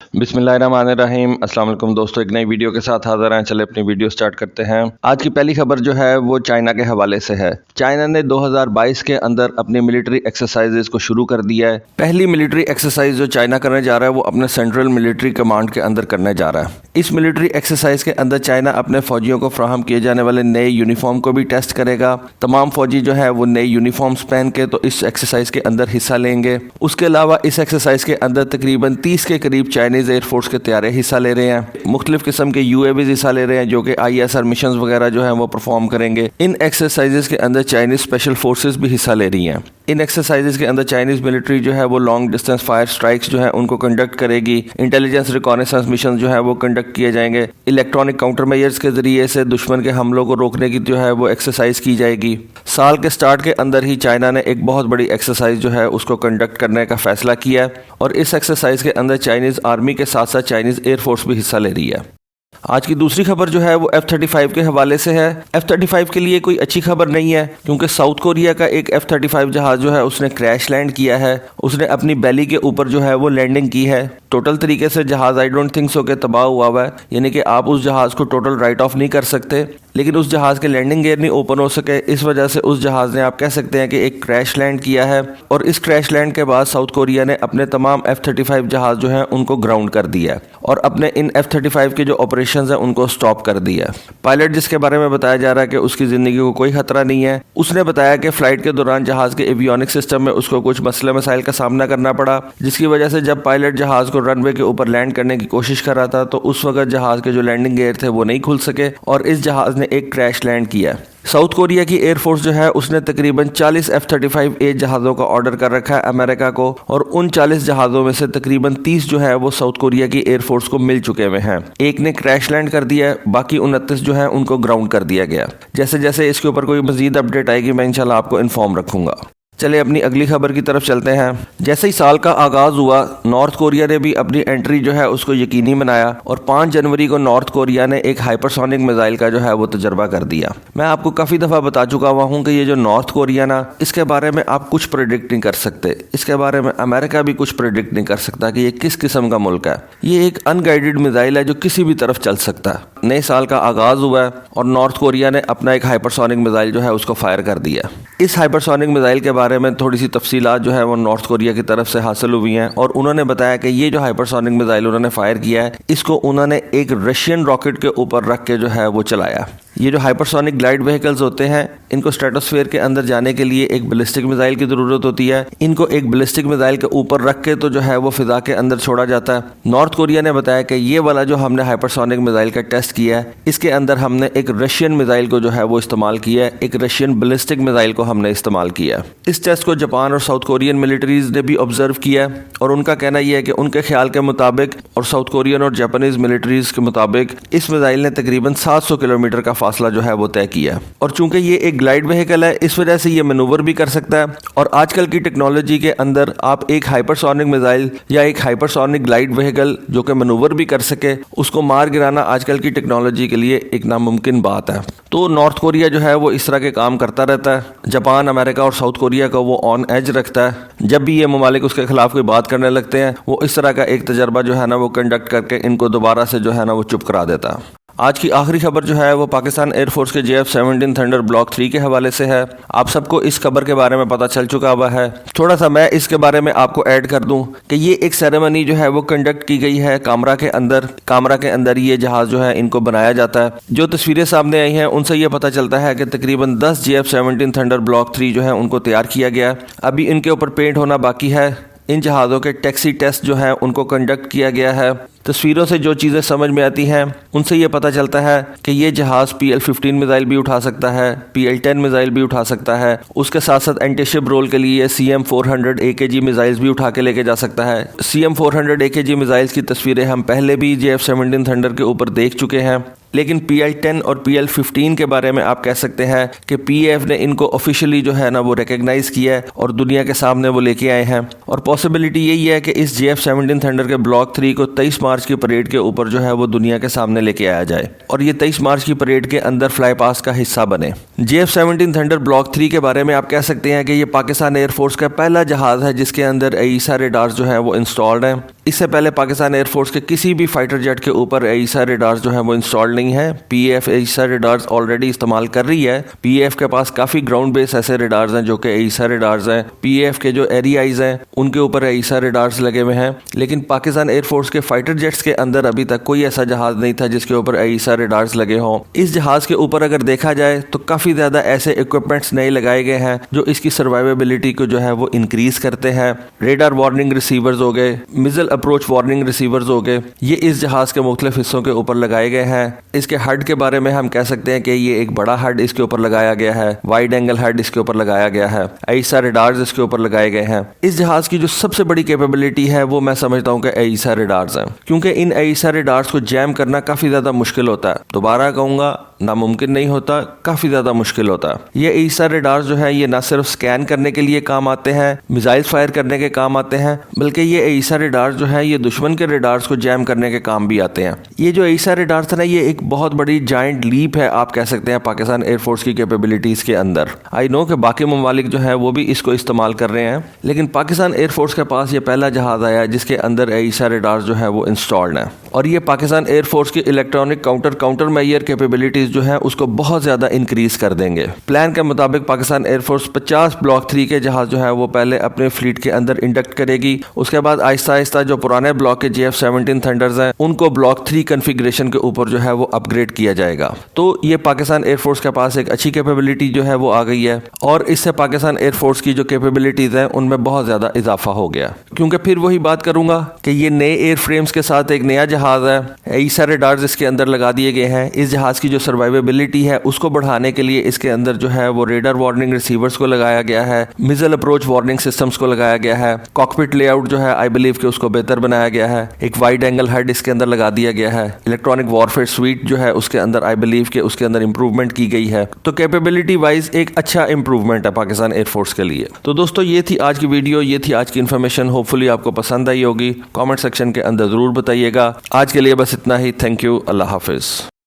بسم اللہ الرحمن الرحیم۔ السلام علیکم دوستو، ایک نئی ویڈیو کے ساتھ حاضر ہیں۔ چلے اپنی ویڈیو سٹارٹ کرتے ہیں۔ آج کی پہلی خبر جو ہے وہ چائنا کے حوالے سے ہے۔ چائنا نے 2022 کے اندر اپنی ملٹری ایکسرسائزز کو شروع کر دیا ہے۔ پہلی ملٹری ایکسرسائز جو چائنا کرنے جا رہا ہے وہ اپنے سینٹرل ملٹری کمانڈ کے اندر کرنے جا رہا ہے۔ اس ملٹری ایکسرسائز کے اندر چائنا اپنے فوجیوں کو فراہم کیے جانے والے نئے یونیفارم کو بھی ٹیسٹ کرے گا۔ تمام فوجی جو ہے وہ نئے یونیفارمز پہن کے تو اس ایکسرسائز کے اندر حصہ لیں گے۔ اس کے علاوہ اس ایکسرسائز کے اندر تقریباً 30 کے قریب چائنیز ایئر فورس کے طیارے حصہ لے رہے ہیں۔ مختلف قسم کے UAVs حصہ لے رہے ہیں جو کہ ISR مشنز وغیرہ جو ہیں وہ پرفارم کریں گے۔ ان ایکسرسائزز کے اندر چائنیز اسپیشل فورسز بھی حصہ لے رہی ہیں۔ ان ایکسرسائزز کے اندر چائنیز ملٹری جو ہے وہ لانگ ڈسٹینس فائر سٹرائکس جو ہے ان کو کنڈکٹ کرے گی۔ انٹیلیجنس ریکانیسنس مشن جو ہے وہ کنڈکٹ کیے جائیں گے۔ الیکٹرانک کاؤنٹر میئرز کے ذریعے سے دشمن کے حملوں کو روکنے کی جو ہے وہ ایکسرسائز کی جائے گی۔ سال کے سٹارٹ کے اندر ہی چائنا نے ایک بہت بڑی ایکسرسائز جو ہے اس کو کنڈکٹ کرنے کا فیصلہ کیا ہے اور اس ایکسرسائز کے اندر چائنیز آرمی کے ساتھ ساتھ چائنیز ایئر فورس بھی حصہ لے رہی ہے۔ آج کی دوسری خبر جو ہے وہ F-35 کے حوالے سے ہے۔ F-35 کے لیے کوئی اچھی خبر نہیں ہے کیونکہ ساؤتھ کوریا کا ایک F-35 جہاز جو ہے اس نے کریش لینڈ کیا ہے۔ اس نے اپنی بیلی کے اوپر جو ہے وہ لینڈنگ کی ہے۔ ٹوٹل طریقے سے جہاز I don't think so کہ تباہ ہوا ہے، یعنی کہ آپ اس جہاز کو ٹوٹل رائٹ آف نہیں کر سکتے، لیکن اس جہاز کے لینڈنگ گیئر نہیں اوپن ہو سکے۔ اس وجہ سے اس جہاز نے آپ کہہ سکتے ہیں کہ ایک کریش لینڈ کیا ہے، اور اس کریش لینڈ کے بعد ساؤتھ کوریا نے اپنے تمام F-35 جہاز جو ہیں ان کو گراؤنڈ کر دیا ہے اور اپنے ان F-35 کے جو آپریشنز ہیں ان کو سٹاپ کر دیا ہے۔ پائلٹ جس کے بارے میں بتایا جا رہا ہے کہ اس کی زندگی کو کوئی خطرہ نہیں ہے، اس نے بتایا کہ فلائٹ کے دوران جہاز کے ایویونک سسٹم میں اس کو کچھ مسائل کا سامنا کرنا پڑا، جس کی وجہ سے جب پائلٹ جہاز کو رن وے کے اوپر لینڈ کرنے کی کوشش کر رہا تھا تو اس وقت جہاز کے جو لینڈنگ گیئر تھے وہ نہیں کھل سکے اور اس جہاز نے ایک کریش لینڈ کیا۔ ساؤتھ کوریا کی ایئر فورس جو ہے اس نے تقریباً 40 F-35A جہازوں کا آرڈر کر رکھا ہے امریکہ کو، اور ان 40 جہازوں میں سے تقریباً 30 جو ہے وہ ساؤتھ کوریا کی ایئر فورس کو مل چکے ہوئے ہیں۔ ایک نے کریش لینڈ کر دیا ہے، باقی 29 جو ہے ان کو گراؤنڈ کر دیا گیا۔ جیسے جیسے اس کے اوپر کوئی مزید اپڈیٹ آئے گی میں انشاءاللہ آپ کو انفارم رکھوں گا۔ چلے اپنی اگلی خبر کی طرف چلتے ہیں۔ جیسے ہی سال کا آغاز ہوا، نارتھ کوریا نے بھی اپنی انٹری جو ہے اس کو یقینی بنایا اور 5 جنوری کو نارتھ کوریا نے ایک ہائپرسونک میزائل کا جو ہے وہ تجربہ کر دیا۔ میں آپ کو کافی دفعہ بتا چکا ہوا ہوں کہ یہ جو نارتھ کوریا نا، اس کے بارے میں آپ کچھ پریڈکٹ نہیں کر سکتے، اس کے بارے میں امریکہ بھی کچھ پریڈکٹ نہیں کر سکتا کہ یہ کس قسم کا ملک ہے۔ یہ ایک ان گائیڈڈ میزائل ہے جو کسی بھی طرف چل سکتا ہے۔ نئے سال کا آغاز ہوا ہے اور نارتھ کوریا نے اپنا ایک ہائپرسونک میزائل جو ہے اس کو فائر کر دیا۔ اس ہائپرسونک میزائل کے بارے میں تھوڑی سی تفصیلات جو ہے وہ نارتھ کوریا کی طرف سے حاصل ہوئی ہیں، اور انہوں نے بتایا کہ یہ جو ہائپرسونک میزائل انہوں نے فائر کیا ہے اس کو انہوں نے ایک رشین راکٹ کے اوپر رکھ کے جو ہے وہ چلایا۔ یہ جو ہائپرسونک گلائڈ وہیکلز ہوتے ہیں ان کو اسٹریٹوسفیئر کے اندر جانے کے لیے ایک بیلسٹک میزائل کی ضرورت ہوتی ہے۔ ان کو ایک بیلسٹک میزائل کے اوپر رکھ کے تو جو ہے وہ فضا کے اندر چھوڑا جاتا ہے۔ نارتھ کوریا نے بتایا کہ یہ والا جو ہم نے ہائپرسونک میزائل کا ٹیسٹ کیا ہے اس کے اندر ہم نے ایک رشین میزائل کو جو ہے وہ استعمال کیا ہے، ایک رشین بیلسٹک میزائل کو ہم نے استعمال کیا۔ اس ٹیسٹ کو جاپان اور ساؤتھ کورین ملٹریز نے بھی آبزرو کیا ہے، اور ان کا کہنا یہ ہے کہ ان کے خیال کے مطابق اور ساؤتھ کورین اور جاپانیز ملٹریز کے مطابق اس میزائل نے تقریباً 700 کلومیٹر کا فاصلہ جو ہے وہ طے کیا، اور چونکہ یہ ایک گلائڈ وہیکل ہے اس وجہ سے یہ مینوور بھی کر سکتا ہے۔ اور آج کل کی ٹیکنالوجی کے اندر آپ ایک ہائپرسونک میزائل یا ایک ہائپرسونک گلائڈ وہیکل جو کہ مینوور بھی کر سکے اس کو مار گرانا آج کل کی ٹیکنالوجی کے لیے ایک ناممکن بات ہے۔ تو نارتھ کوریا جو ہے وہ اس طرح کے کام کرتا رہتا ہے۔ جاپان، امریکہ اور ساؤتھ کوریا کا وہ آن ایج رکھتا ہے۔ جب بھی یہ ممالک اس کے خلاف کوئی بات کرنے لگتے ہیں وہ اس طرح کا ایک تجربہ جو ہے نا وہ کنڈکٹ کر کے ان کو دوبارہ سے جو ہے نا وہ چپ کرا دیتا ہے۔ آج کی آخری خبر جو ہے وہ پاکستان ایئر فورس کے JF-17 تھنڈر بلاک 3 کے حوالے سے ہے۔ آپ سب کو اس خبر کے بارے میں پتہ چل چکا ہوا ہے، تھوڑا سا میں اس کے بارے میں آپ کو ایڈ کر دوں کہ یہ ایک سیریمنی جو ہے وہ کنڈکٹ کی گئی ہے کامرا کے اندر یہ جہاز جو ہے ان کو بنایا جاتا ہے۔ جو تصویریں سامنے آئی ہیں ان سے یہ پتہ چلتا ہے کہ تقریباً 10 JF-17 تھنڈر بلاک 3 جو ہے ان کو تیار کیا گیا، ابھی ان کے اوپر پینٹ ہونا باقی ہے۔ ان جہازوں کے ٹیکسی ٹیسٹ جو ہیں ان کو کنڈکٹ کیا گیا ہے۔ تصویروں سے جو چیزیں سمجھ میں آتی ہیں ان سے یہ پتہ چلتا ہے کہ یہ جہاز PL-15 میزائل بھی اٹھا سکتا ہے، PL-10 میزائل بھی اٹھا سکتا ہے، اس کے ساتھ ساتھ اینٹی شپ رول کے لیے CM-400 AKG میزائلز بھی اٹھا کے لے کے جا سکتا ہے۔ CM-400 AKG میزائلز کی تصویریں ہم پہلے بھی JF-17 تھنڈر کے اوپر دیکھ چکے ہیں، لیکن PL-10 اور PL-15 کے بارے میں آپ کہہ سکتے ہیں کہ PAF نے ان کو آفیشلی جو ہے نا وہ ریکگنائز کیا ہے اور دنیا کے سامنے وہ لے کے آئے ہیں، اور پاسبلٹی یہی ہے کہ اس JF-17 تھنڈر کے بلاک 3 کو 23 مارچ کی پریڈ کے اوپر جو ہے وہ دنیا کے سامنے لے کے آیا جائے اور یہ 23 مارچ کی پریڈ کے اندر فلائی پاس کا حصہ بنے۔ JF-17 تھنڈر بلاک 3 کے بارے میں آپ کہہ سکتے ہیں کہ یہ پاکستان ایئر فورس کا پہلا جہاز ہے جس کے اندر AESA ریڈارز جو ہیں وہ انسٹالڈ ہیں۔ اس سے پہلے پاکستان ایئر فورس کے کسی بھی فائٹر جیٹ کے اوپر AESA ریڈارز جو ہیں وہ انسٹالڈ نہیں ہے۔ PAF AESA ریڈارز آلریڈی استعمال کر رہی ہے۔ PAF کے پاس کافی گراؤنڈ بیس ایسے ریڈارز ہیں جو کہ AESA ریڈارز ہیں۔ PAF کے جو ایریائز ہیں ان کے اوپر AESA ریڈارز لگے ہوئے ہیں، لیکن پاکستان ایئر فورس کے فائٹر جیٹس کے اندر ابھی تک کوئی ایسا جہاز نہیں تھا جس کے اوپر AESA ریڈارز لگے ہوں۔ اس جہاز کے اوپر اگر دیکھا جائے تو کافی زیادہ ایسے اکوپمنٹس نئے لگائے گئے ہیں جو اس کی سروائیویبلٹی کو جو ہے وہ انکریز کرتے ہیں۔ ریڈار وارننگ ریسیورز ہو گئے، میزل اپروچ وارننگ ریسیورز ہو گئے، یہ اس جہاز کے مختلف حصوں کے اوپر لگائے گئے ہیں۔ اس کے ہیڈ کے بارے میں ہم کہہ سکتے ہیں کہ یہ ایک بڑا ہیڈ اس کے اوپر لگایا گیا ہے، وائڈ اینگل ہیڈ اس کے اوپر لگایا گیا ہے، AESA ریڈارز اس کے اوپر لگائے گئے ہیں۔ اس جہاز کی جو سب سے بڑی کیپیبلٹی ہے وہ میں سمجھتا ہوں کہ AESA ریڈارز ہیں، کیونکہ ان AESA ریڈارز کو جیم کرنا کافی زیادہ مشکل ہوتا ہے۔ دوبارہ کہوں گا، ناممکن نہیں ہوتا، کافی زیادہ مشکل ہوتا ہے۔ یہ AESA ریڈارز جو ہے یہ نہ صرف سکین کرنے کے لیے کام آتے ہیں، میزائل فائر کرنے کے کام آتے ہیں، بلکہ یہ AESA ریڈارز جو ہے یہ دشمن کے ریڈارز کو جیم کرنے کے کام بھی آتے ہیں۔ یہ جو AESA ریڈارز ہے نا، یہ ایک بہت بڑی جائنٹ لیپ ہے آپ کہہ سکتے ہیں پاکستان ایئر فورس کی کیپیبلٹیز کے اندر۔ آئی نو کہ باقی ممالک جو ہے وہ بھی اس کو استعمال کر رہے ہیں، لیکن پاکستان ایئر فورس کے پاس یہ پہلا جہاز آیا ہے جس کے اندر AESA ریڈارز جو ہے وہ انسٹالڈ ہیں، اور یہ پاکستان ایئر فورس کی الیکٹرانک کاؤنٹر میئر کیپیبلٹیز جو ہیں اس کو بہت زیادہ انکریز کر دیں گے۔ پلان کے مطابق پاکستان ایئر فورس 50 بلاک 3 کے جہاز جو ہے وہ پہلے اپنے فلیٹ کے اندر انڈکٹ کرے گی، اس کے بعد آہستہ آہستہ جو پرانے بلاک کے JF-17 تھنڈرز ہیں ان کو بلاک 3 کنفیگریشن کے اوپر جو ہے وہ اپ گریڈ کیا جائے گا۔ تو یہ پاکستان ایئر فورس کے پاس ایک اچھی کیپیبلٹی جو ہے وہ آ گئی ہے، اور اس سے پاکستان ایئر فورس کی جو کیپیبلٹیز ہیں ان میں بہت زیادہ اضافہ ہو گیا، کیونکہ پھر وہی بات کروں گا کہ یہ نئے ایئر فریمز کے ساتھ ایک نیا جہاز ہے، AESA ریڈارز اس کے اندر لگا دیے گئے ہیں۔ اس جہاز کی جو سروائیویبلٹی ہے اس کو بڑھانے کے لیے اس کے اندر جو ہے وہ ریڈار وارننگ ریسیورز کو لگایا گیا ہے، میزل اپروچ وارننگ سسٹمز کو لگایا گیا ہے، کاکپٹ لے آؤٹ جو ہے آئی بلیو کہ اس کو بہتر بنایا گیا ہے، ایک وائڈ اینگل ہیڈ اس کے اندر لگا دیا گیا ہے، الیکٹرانک وارفیئر سویٹ جو ہے اس کے اندر آئی بلیو کہ اس کے اندر امپروومنٹ کی گئی ہے۔ تو کیپیبلٹی وائز ایک اچھا امپروومنٹ ہے پاکستان ایئر فورس کے لیے۔ تو دوستو یہ تھی آج کی ویڈیو، یہ تھی آج کی انفارمیشن، ہوپ فلی آپ کو پسند آئی ہوگی۔ کامنٹ سیکشن کے اندر ضرور بتائیے گا۔ آج کے لیے بس اتنا ہی، تھینک یو، اللہ حافظ۔